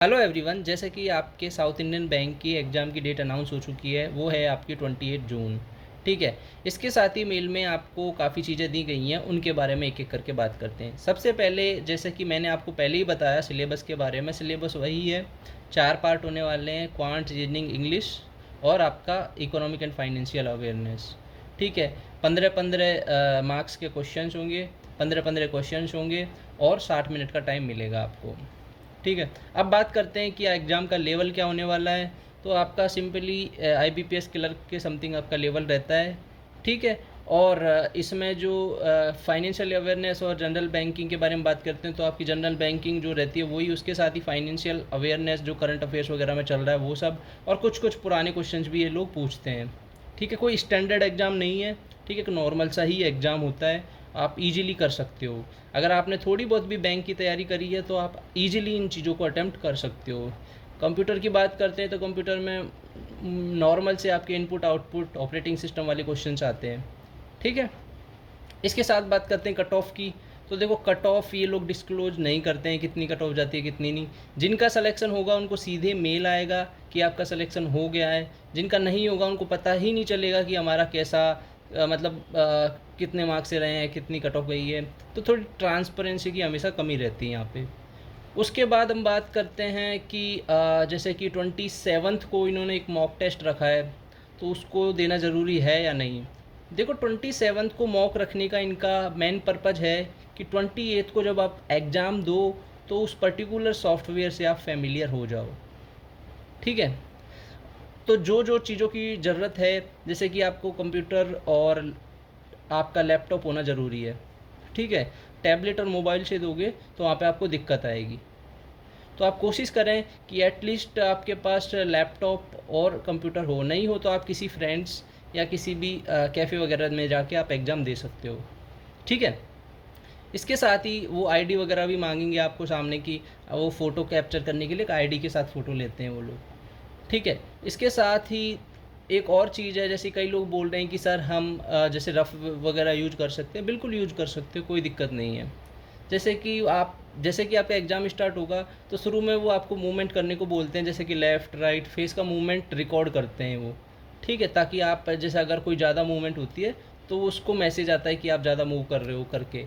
Hello everyone, जैसे कि आपके साउथ इंडियन बैंक की एग्ज़ाम की डेट अनाउंस हो चुकी है, वो है आपकी 28 जून। ठीक है। इसके साथ ही मेल में आपको काफ़ी चीज़ें दी गई हैं, उनके बारे में एक एक करके बात करते हैं। सबसे पहले जैसे कि मैंने आपको पहले ही बताया सिलेबस के बारे में, सिलेबस वही है। 4 पार्ट होने वाले हैं, क्वांट, रीजनिंग, इंग्लिश और आपका इकोनॉमिक एंड फाइनेंशियल अवेयरनेस। ठीक है। 15-15 मार्क्स के क्वेश्चंस होंगे, 15-15 क्वेश्चंस होंगे और 60 मिनट का टाइम मिलेगा आपको। ठीक है। अब बात करते हैं कि एग्ज़ाम का लेवल क्या होने वाला है। तो आपका सिंपली आईबीपीएस क्लर्क के समथिंग आपका लेवल रहता है। ठीक है। और इसमें जो फाइनेंशियल अवेयरनेस और जनरल बैंकिंग के बारे में बात करते हैं, तो आपकी जनरल बैंकिंग जो रहती है वही, उसके साथ ही फाइनेंशियल अवेयरनेस जो करंट अफेयर्स वगैरह में चल रहा है वो सब, और कुछ कुछ पुराने क्वेश्चंस भी ये लोग पूछते हैं। ठीक है। कोई स्टैंडर्ड एग्ज़ाम नहीं है। ठीक है। एक नॉर्मल सा ही एग्ज़ाम होता है, आप इजीली कर सकते हो। अगर आपने थोड़ी बहुत भी बैंक की तैयारी करी है तो आप इजीली इन चीज़ों को अटेम्प्ट कर सकते हो। कंप्यूटर की बात करते हैं तो कंप्यूटर में नॉर्मल से आपके इनपुट आउटपुट ऑपरेटिंग सिस्टम वाले क्वेश्चंस आते हैं। ठीक है। इसके साथ बात करते हैं कट ऑफ की। तो देखो, कट ऑफ ये लोग डिस्क्लोज नहीं करते हैं, कितनी कट ऑफ जाती है कितनी नहीं। जिनका सिलेक्शन होगा उनको सीधे मेल आएगा कि आपका सिलेक्शन हो गया है। जिनका नहीं होगा उनको पता ही नहीं चलेगा कि हमारा कैसा कितने मार्क्स से रहे हैं, कितनी कट ऑफ गई है। तो थोड़ी ट्रांसपेरेंसी की हमेशा कमी रहती है यहाँ पे। उसके बाद हम बात करते हैं कि जैसे कि 27th को इन्होंने एक मॉक टेस्ट रखा है, तो उसको देना ज़रूरी है या नहीं। देखो, 27th को मॉक रखने का इनका मेन पर्पज़ है कि 28th को जब आप एग्ज़ाम दो तो उस पर्टिकुलर सॉफ्टवेयर से आप फेमिलियर हो जाओ। ठीक है। तो जो जो चीज़ों की ज़रूरत है, जैसे कि आपको कंप्यूटर और आपका लैपटॉप होना ज़रूरी है। ठीक है। टैबलेट और मोबाइल से दोगे तो वहाँ पे आपको दिक्कत आएगी। तो आप कोशिश करें कि एटलीस्ट आपके पास लैपटॉप और कंप्यूटर हो। नहीं हो तो आप किसी फ्रेंड्स या किसी भी कैफ़े वगैरह में जाके आप एग्ज़ाम दे सकते हो। ठीक है। इसके साथ ही वो आईडी वगैरह भी मांगेंगे आपको सामने की, वो फ़ोटो कैप्चर करने के लिए एक आईडी के साथ फ़ोटो लेते हैं वो लोग। ठीक है। इसके साथ ही एक और चीज़ है, जैसे कई लोग बोल रहे हैं कि सर हम जैसे रफ़ वगैरह यूज कर सकते हैं। बिल्कुल यूज कर सकते हो, कोई दिक्कत नहीं है। जैसे कि आपका एग्ज़ाम स्टार्ट होगा तो शुरू में वो आपको मूवमेंट करने को बोलते हैं, जैसे कि लेफ़्ट राइट फेस का मूवमेंट रिकॉर्ड करते हैं वो। ठीक है। ताकि आप जैसे अगर कोई ज़्यादा मूवमेंट होती है तो उसको मैसेज आता है कि आप ज़्यादा मूव कर रहे हो करके।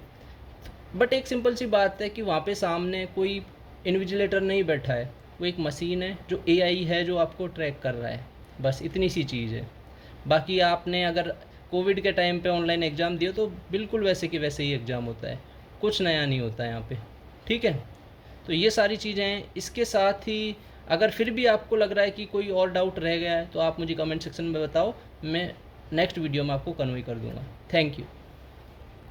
बट एक सिंपल सी बात है कि वहाँ पे सामने कोई इन्विजिलेटर नहीं बैठा है, वो एक मशीन है जो एआई है जो आपको ट्रैक कर रहा है। बस इतनी सी चीज़ है। बाकी आपने अगर कोविड के टाइम पे ऑनलाइन एग्ज़ाम दिया तो बिल्कुल वैसे कि वैसे ही एग्ज़ाम होता है, कुछ नया नहीं होता है यहाँ पे। ठीक है। तो ये सारी चीज़ें हैं। इसके साथ ही अगर फिर भी आपको लग रहा है कि कोई और डाउट रह गया है तो आप मुझे कमेंट सेक्शन में बताओ, मैं नेक्स्ट वीडियो में आपको कन्वे कर दूँगा। Thank you.